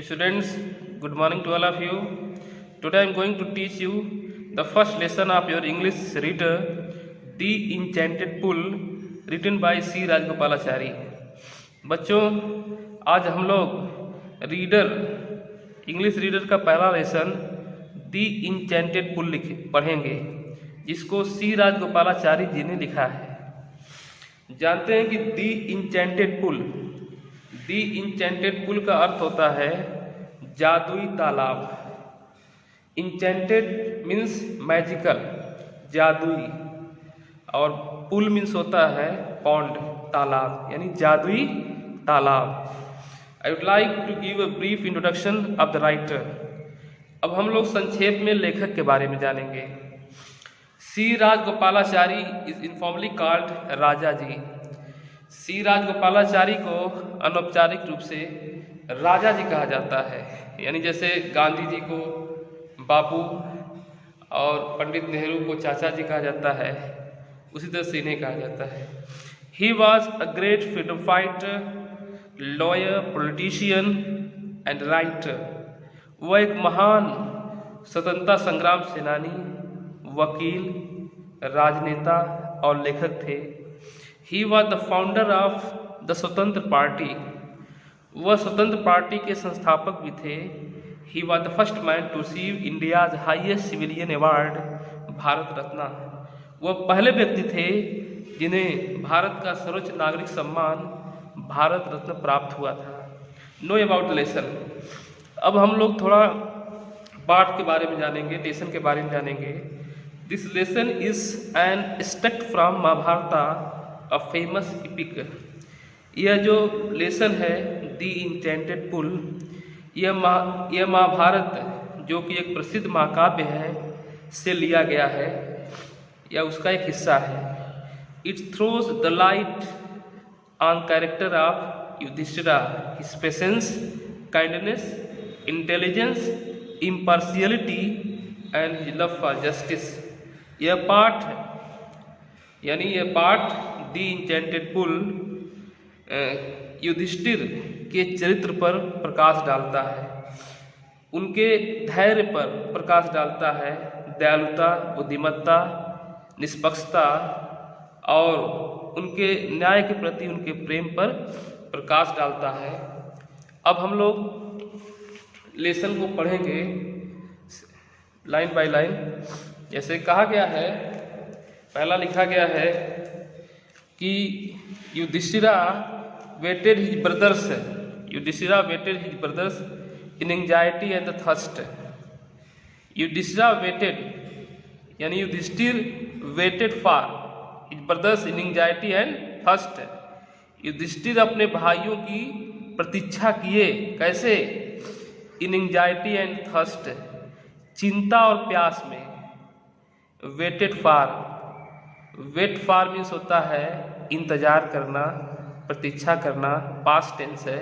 Students, good morning to all of you. Today I am going to teach you the first lesson of your English reader, The Enchanted Pool, written by C. Rajgopalachari. बच्चों, आज हम लोग English reader का पहला lesson दी enchanted पुल पढ़ेंगे, जिसको सी राजगोपालाचारी जी ने लिखा है। जानते हैं कि दी इंचेंटेड पुल का अर्थ होता है जादुई तालाब। इंचेंटेड मीन्स मैजिकल, जादुई, और पुल मीन्स होता है पॉन्ड, तालाब, यानी जादुई तालाब। I would like to give a brief introduction of the writer. अब हम लोग संक्षेप में लेखक के बारे में जानेंगे। सी राजगोपालाचारी इज इनफॉर्मली कॉल्ड राजा जी। सी राजगोपालाचारी को अनौपचारिक रूप से राजा जी कहा जाता है, यानी जैसे गांधी जी को बापू और पंडित नेहरू को चाचा जी कहा जाता है, उसी तरह से इन्हें कहा जाता है। He was a great freedom fighter, lawyer, politician and writer. वह एक महान स्वतंत्रता संग्राम सेनानी, वकील, राजनेता और लेखक थे। He was the founder of the Swatantra party. वह स्वतंत्र पार्टी के संस्थापक भी थे। He was the first man to receive India's highest civilian award, Bharat Ratna. वह पहले व्यक्ति थे जिन्हें भारत का सर्वोच्च नागरिक सम्मान भारत रत्न प्राप्त हुआ था। Know about the lesson. अब हम लोग थोड़ा पाठ के बारे में जानेंगे, लेसन के बारे में जानेंगे। This lesson is an extract from Mahabharata, a famous epic. यह जो लेसन है दी इंचेंटेड पुल, यह महाभारत जो कि एक प्रसिद्ध महाकाव्य है से लिया गया है, या उसका एक हिस्सा है। It throws the light on character of Yudhishthira, his patience, kindness, intelligence, impartiality and his love for justice. यह पाठ दी इंचेंटेड पुल युधिष्ठिर के चरित्र पर प्रकाश डालता है, उनके धैर्य पर प्रकाश डालता है, दयालुता, बुद्धिमत्ता, निष्पक्षता और उनके न्याय के प्रति उनके प्रेम पर प्रकाश डालता है। अब हम लोग लेसन को पढ़ेंगे लाइन बाय लाइन। जैसे कहा गया है, पहला लिखा गया है कि Yudhishthira waited his brothers in anxiety and the thirst. Yudhishthira waited, यानी Yudhishthir waited for his brothers in anxiety and thirst. Yudhishthir अपने भाइयों की प्रतीक्षा किए, कैसे? इन एंजाइटी एंड थर्स्ट, चिंता और प्यास में। वेटेड फॉर मीन्स होता है इंतजार करना, प्रतीक्षा करना, पास्ट टेंस है,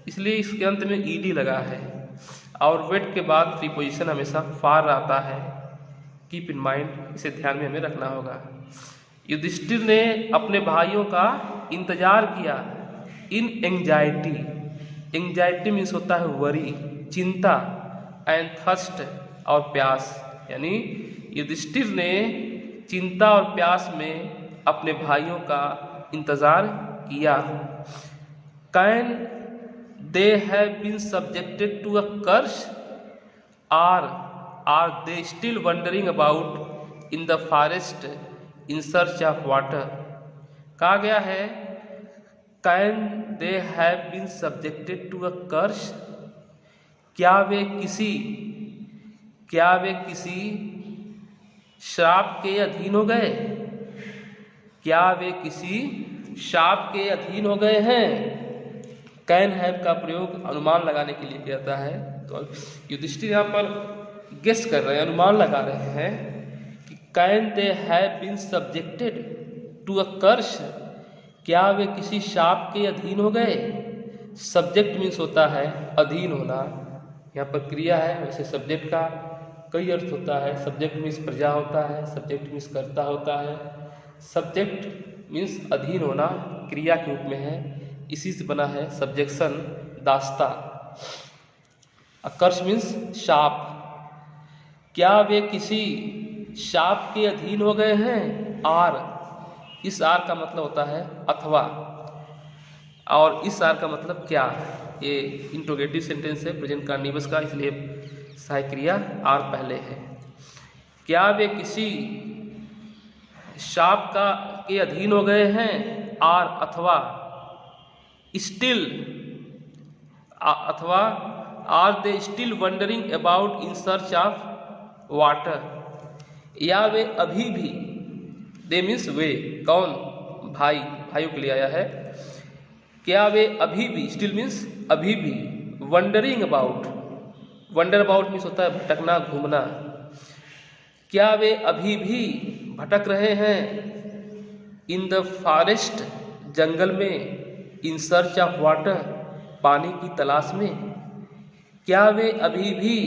इसलिए इसके अंत में ईडी लगा है। और वेट के बाद प्रीपोजिशन हमेशा फार आता है। कीप इन माइंड, इसे ध्यान में हमें रखना होगा। युधिष्ठिर ने अपने भाइयों का इंतजार किया इन एंजाइटी मीन्स होता है वरी, चिंता, एंड थर्स्ट और प्यास, यानी युधिष्ठिर ने चिंता और प्यास में अपने भाइयों का इंतजार किया। Can they have been subjected to a curse, are they still wandering about in the forest in search of water. कहा गया है can they have been subjected to a curse, क्या वे किसी श्राप के अधीन हो गए? क्या वे किसी शाप के अधीन हो गए हैं? कैन हैव का प्रयोग अनुमान लगाने के लिए किया जाता है। तो युधिष्ठिर यहाँ पर गेस कर रहे हैं, अनुमान लगा रहे हैं कि can they have been subjected to a curse, क्या वे किसी शाप के अधीन हो गए? सब्जेक्ट मीन्स होता है अधीन होना, यहाँ पर क्रिया है। वैसे सब्जेक्ट का कई अर्थ होता है। सब्जेक्ट मीन्स प्रजा होता है, सब्जेक्ट मीन्स कर्ता होता है। सब्जेक्ट मीन्स अधीन होना, क्रिया के रूप में है, इसी से बना है सब्जेक्शन, दास्ता। कर्स मीन्स शाप। क्या वे किसी शाप के अधीन हो गए हैं? आर, इस आर का मतलब होता है अथवा, और इस आर का मतलब क्या। ये इंट्रोगेटिव सेंटेंस है प्रेजेंट कंटीन्यूअस का, इसलिए सहायक क्रिया आर पहले है। क्या वे किसी शाप के अधीन हो गए हैं? आर अथवा, स्टिल अथवा are they still wandering about in search of water, या वे अभी भी, दे मीन्स वे, कौन? भाई, भाइयों के लिए आया है। क्या वे अभी भी, स्टिल मीन्स अभी भी, wondering about, wonder about means होता है भटकना, घूमना। क्या वे अभी भी भटक रहे हैं? इन द फॉरेस्ट, जंगल में, इन सर्च ऑफ वाटर, पानी की तलाश में। क्या वे अभी भी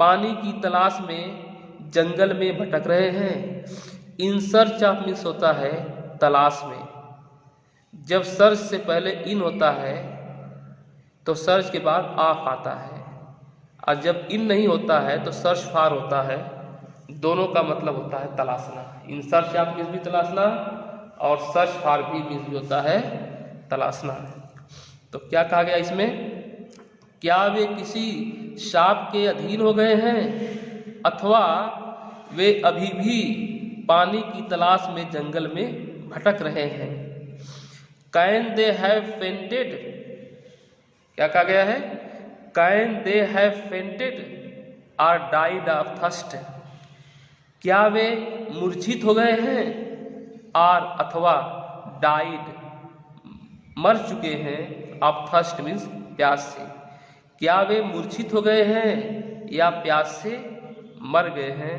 पानी की तलाश में जंगल में भटक रहे हैं? इन सर्च ऑफ मीन्स होता है तलाश में। जब सर्च से पहले इन होता है तो सर्च के बाद ऑफ आता है, और जब इन नहीं होता है तो सर्च फॉर होता है। दोनों का मतलब होता है तलाशना। इन सर्च ऑफ मीन्स भी तलाशना, और सर्च फॉर भी मीन्स भी होता है तलाशना। तो क्या कहा गया इसमें? क्या वे किसी शाप के अधीन हो गए हैं, अथवा वे अभी भी पानी की तलाश में जंगल में भटक रहे हैं। कैन दे हैव फेंटेड, क्या कहा गया है? कैन दे हैव फेंटेड और डाइड ऑफ थर्स्ट, क्या वे मूर्छित हो गए हैं? और अथवा डाइड, मर चुके हैं, ऑफ थर्स्ट मीन्स प्यास से। क्या वे मूर्छित हो गए हैं या प्यास से मर गए हैं?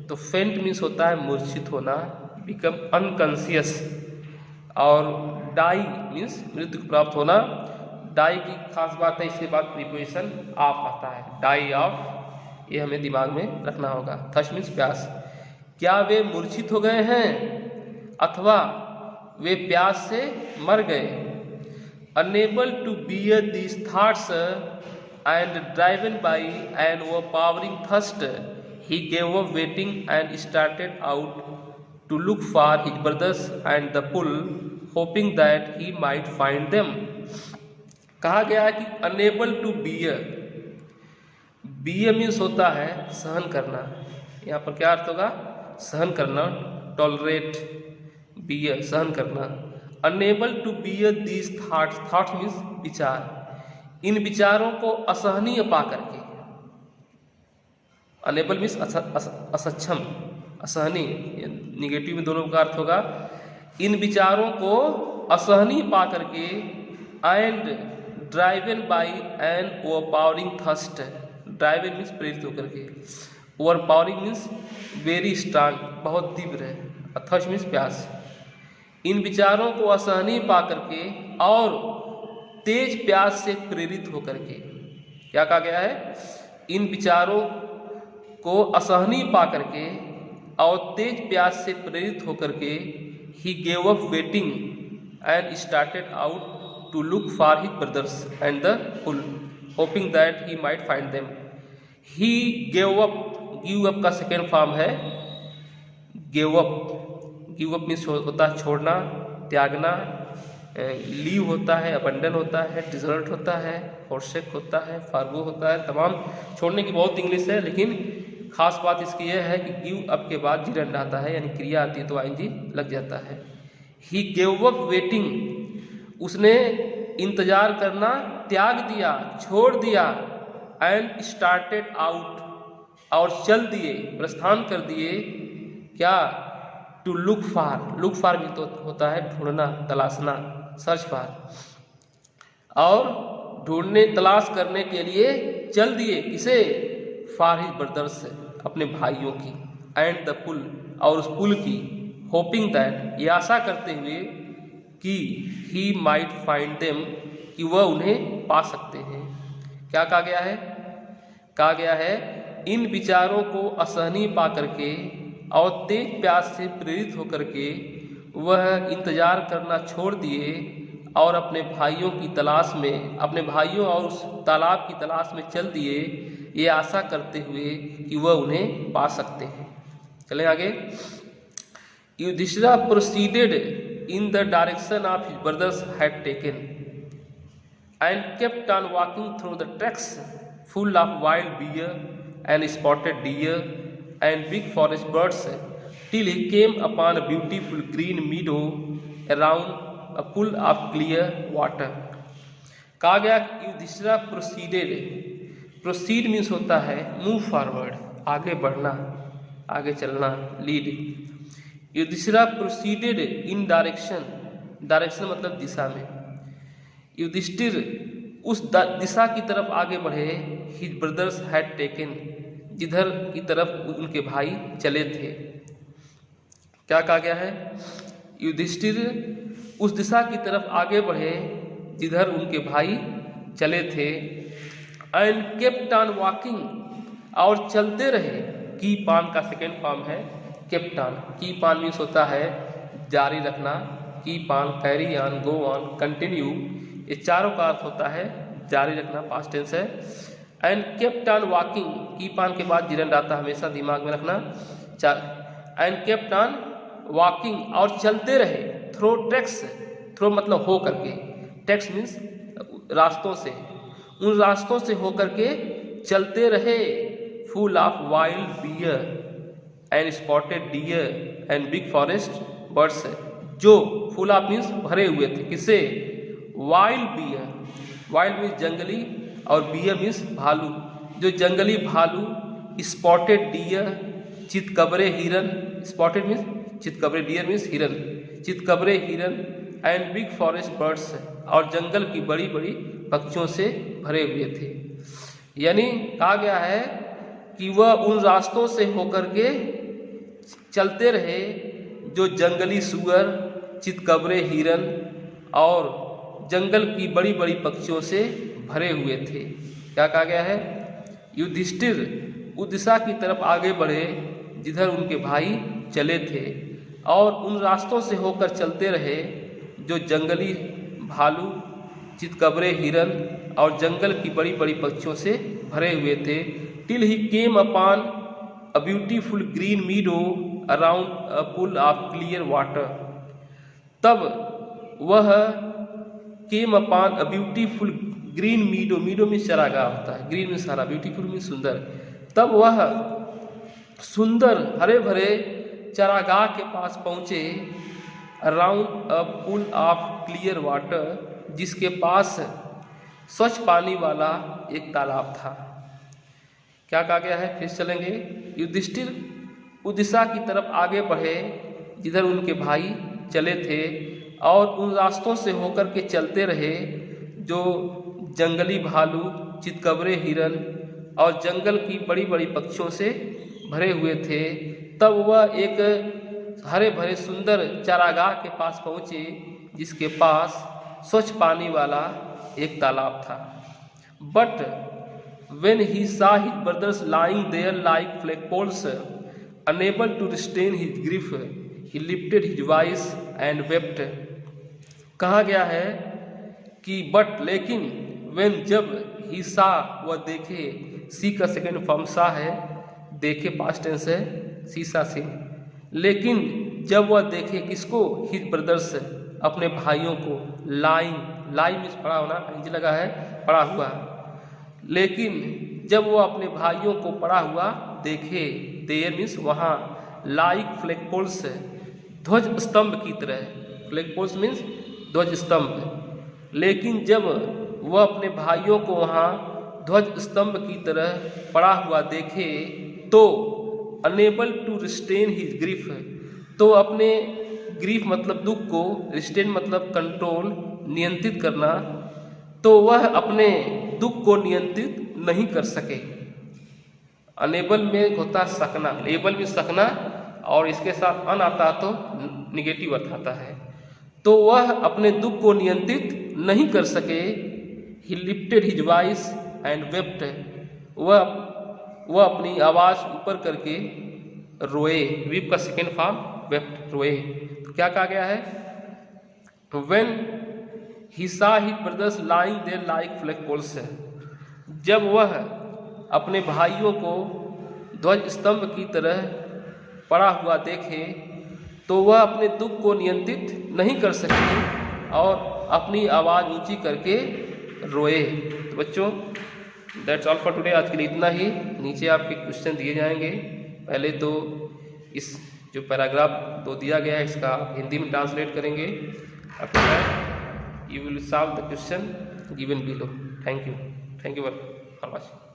तो फेंट मीन्स होता है मूर्छित होना, बिकम अनकॉन्शियस, और डाई मीन्स मृत्यु को प्राप्त होना। डाई की खास बात है, इसके बाद प्रीपोजिशन ऑफ आता है, डाई ऑफ, ये हमें दिमाग में रखना होगा। थर्स्ट मीन्स प्यास। क्या वे मूर्छित हो गए हैं अथवा वे प्यास से मर गए? Unable to bear these thoughts and driven by an overpowering thirst, he gave up waiting and started out to look for his brothers and the pool, hoping that he might find them. कहा गया है कि unable to bear, bear means होता है सहन करना। यहाँ पर क्या अर्थ होगा? सहन करना, tolerate, bear सहन करना। unable to bear these thoughts, thoughts means विचार, इन विचारों को असहनीय पा करके, अनेबल मीन्स असक्षम, असहनीय, निगेटिव में दोनों का अर्थ होगा। इन विचारों को असहनीय पा करके, and driven by an overpowering thirst, driven means प्रेरित होकर के, ओवरपावरिंग मीन्स वेरी स्ट्रांग, बहुत तीव्र है, थर्स्ट मीन्स प्यास। इन विचारों को असहनीय पा करके और तेज प्यास से प्रेरित होकर के, क्या कहा गया है? इन विचारों को असहनीय पा करके और तेज प्यास से प्रेरित होकर के, he gave up waiting and started out to look for his brothers and the pool, hoping that he might find them. He gave up, give up का सेकेंड फॉर्म है gave up. Give up means होता है छोड़ना, त्यागना, leave होता है, abandon होता है, डिजर्ट होता है, फॉरसेक होता है, फार्गो होता है। तमाम छोड़ने की बहुत इंग्लिश है, लेकिन खास बात इसकी यह है कि गिव अप के बाद जिरंड आता है, यानी क्रिया आती है तो आईएनजी लग जाता है। ही गेव अप वेटिंग, उसने इंतजार करना त्याग दिया, छोड़ दिया, एंड स्टार्टेड आउट, और चल दिए, प्रस्थान कर दिए, क्या? To look for, look for भी तो होता है ढूंढना, तलाशना, सर्च फॉर, और ढूंढने तलाश करने के लिए चल दिए, किसे? फॉर हिज ब्रदर्स, अपने भाइयों की, एंड द पुल, और उस पुल की, होपिंग दैट, ये आशा करते हुए कि ही माइट फाइंड देम, कि वह उन्हें पा सकते हैं। क्या कहा गया है? कहा गया है इन विचारों को असहनीय पा करके और तेज प्यास से प्रेरित होकर के वह इंतजार करना छोड़ दिए और अपने भाइयों की तलाश में, अपने भाइयों और उस तालाब की तलाश में चल दिए, ये आशा करते हुए कि वह उन्हें पा सकते हैं। चलें आगे। Yudhishthir proceeded in the direction of his brothers had taken and kept on walking through the tracks full of wild bear and spotted deer and big forest birds till he came upon a beautiful green meadow around a pool of clear water। कहा गया Yudhishthir proceeded, proceed means होता है move forward, आगे बढ़ना, आगे चलना, lead. Yudhishthir proceeded in direction, direction मतलब दिशा में, युधिष्ठिर उस दिशा की तरफ आगे बढ़े, हिज ब्रदर्स हैड टेकन, जिधर की तरफ उनके भाई चले थे। क्या कहा गया है? युधिष्ठिर उस दिशा की तरफ आगे बढ़े जिधर उनके भाई चले थे। एंड केप्ट ऑन वॉकिंग, और चलते रहे। कीप ऑन का सेकेंड फॉर्म है kept on. Keep on means होता है जारी रखना, keep on, carry on, go on, continue, ये चारों का अर्थ होता है जारी रखना, पास्ट टेंस है। And kept on walking, keep on के बाद जिरंड आता है, हमेशा दिमाग में रखना। एंड केप्ट ऑन वॉकिंग, और चलते रहे। थ्रो ट्रैक्स, थ्रो मतलब हो करके, ट्रैक्स मीन्स रास्तों से, उन रास्तों से हो करके चलते रहे। Full of wild bear and spotted deer and big forest birds, जो फुल ऑफ मीन्स भरे हुए थे, किससे? वाइल्ड बियर, वाइल्ड मीन्स जंगली, और बियर मीन्स भालू, जो जंगली भालू, स्पॉटेड डियर, चितकबरे हिरन, स्पॉटेड मीन्स चितकबरे, डियर मीन्स हिरन, चितकबरे हिरन, एंड बिग फॉरेस्ट बर्ड्स, और जंगल की बड़ी बड़ी पक्षियों से भरे हुए थे। यानी कहा गया है कि वह उन रास्तों से होकर के चलते रहे जो जंगली सुअर, चितकबरे हिरन और जंगल की बड़ी बड़ी पक्षियों से भरे हुए थे। क्या कहा गया है? युधिष्ठिर उस दिशा की तरफ आगे बढ़े जिधर उनके भाई चले थे, और उन रास्तों से होकर चलते रहे जो जंगली भालू, चितकबरे हिरन और जंगल की बड़ी बड़ी पक्षियों से भरे हुए थे। Till he came upon a beautiful green मीडो around a pool of clear water, तब वह came upon a beautiful green मीडो, मीडो में चरागाह होता है, ग्रीन में सारा, ब्यूटीफुल में सुंदर, तब वह सुंदर हरे भरे चरागाह के पास पहुँचे। Around a pool of clear water, जिसके पास स्वच्छ पानी वाला एक तालाब था। क्या कहा गया है? फिर चलेंगे। युधिष्ठिर उस दिशा की तरफ आगे बढ़े जिधर उनके भाई चले थे, और उन रास्तों से होकर के चलते रहे जो जंगली भालू, चितकबरे हिरन और जंगल की बड़ी बड़ी पक्षियों से भरे हुए थे। तब वह एक हरे भरे सुंदर चारागाह के पास पहुँचे जिसके पास स्वच्छ पानी वाला एक तालाब था। But when he saw his brothers lying there like flagpoles, unable to restrain his grief, he lifted his voice and wept। कहा गया है कि बट, लेकिन, when, जब, he saw, वह देखे, सी का सेकेंड फॉर्म सा है, देखे पास्ट टेंस है, सीसा से, लेकिन जब वह देखे किसको? हिज ब्रदर्स, अपने भाइयों को, लाइंग, लाई मीन्स पड़ा होना, इंज लगा है, पड़ा हुआ, लेकिन जब वो अपने भाइयों को पड़ा हुआ देखे, देयर मीन्स वहाँ, लाइक फ्लैगपोल्स, ध्वज स्तंभ की तरह, फ्लैगपोल्स मीन्स ध्वज स्तंभ, लेकिन जब वह अपने भाइयों को वहाँ ध्वज स्तंभ की तरह पड़ा हुआ देखे तो unable to restrain his grief, तो अपने ग्रीफ मतलब दुख को, रिस्ट्रेन मतलब कंट्रोल, नियंत्रित करना, तो वह अपने दुख को नियंत्रित नहीं कर सके। अनेबल में होता सकना, एबल में सकना, और इसके साथ अन आता तो निगेटिव अर्थ आता है, तो वह अपने दुख को नियंत्रित नहीं कर सके। ही lifted his voice and wept, वह अपनी आवाज़ ऊपर करके रोए, वीप का सेकेंड फॉर्म वेप्ट, रोए। तो क्या कहा गया है? When he saw his brothers lying there like flagpoles है, जब वह अपने भाइयों को ध्वज स्तंभ की तरह पड़ा हुआ देखे तो वह अपने दुख को नियंत्रित नहीं कर सके और अपनी आवाज़ ऊंची करके रोए। तो बच्चों दैट्स ऑल फॉर टुडे, आज के लिए इतना ही। नीचे आपके क्वेश्चन दिए जाएंगे। पहले तो इस जो पैराग्राफ 2 दिया गया है इसका आप हिंदी में ट्रांसलेट करेंगे। After that you will solve the question given below. Thank you for watching.